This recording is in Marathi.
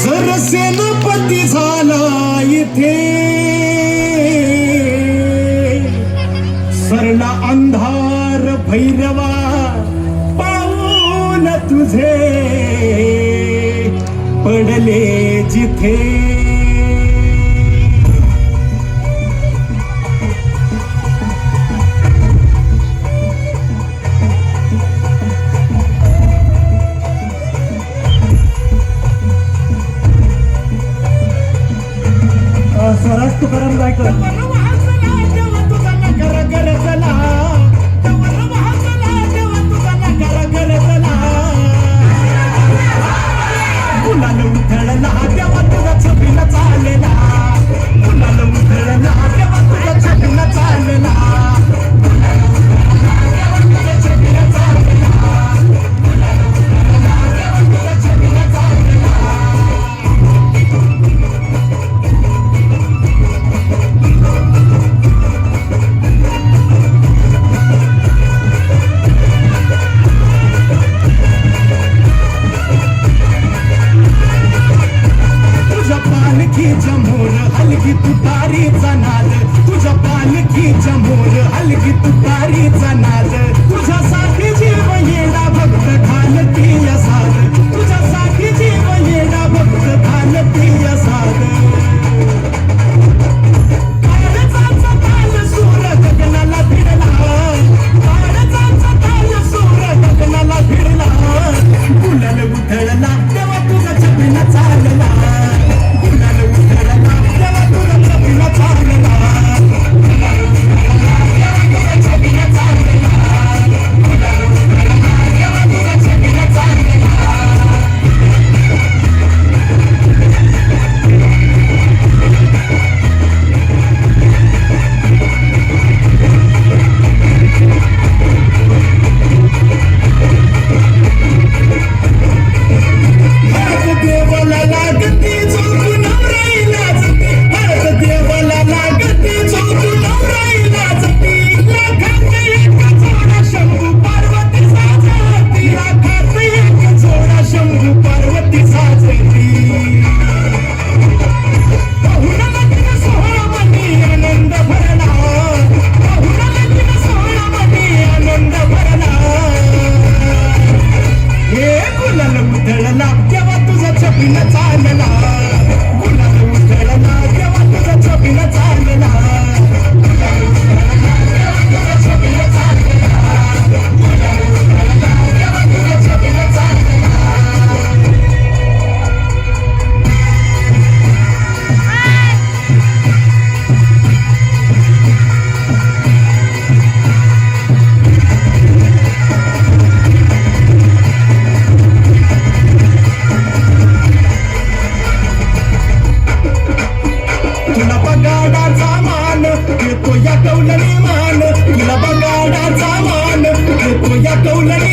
जर सेनापती झाला इथे सरला अंधार भैरवा पाऊल तुझे पडले जिथे स्वराज तुकाराम गायकर मुलाला उधळला तेव्हा तुझा छबीला चाललेला मुलाला उधळला तेव्हा तुझा छबीला चाललेला पालखीच्या मोर हलगी तुतारीचा नाद तुझ्या पालखीच्या मोर हलगी तुतारीचा नाद तुझ्यासाठी जीव येणा भक्त घालतीय साध तुझ्यासाठी जीव येणा भक्त घालतीय साध काळजाचा ताल सूर गगनाला भिडला काळजाचा ताल सूर गगनाला भिडला गुलाल उधळला तेव्हा तुझा छबिना चालला तुला बगाडाचा मान घेतो या कौलाने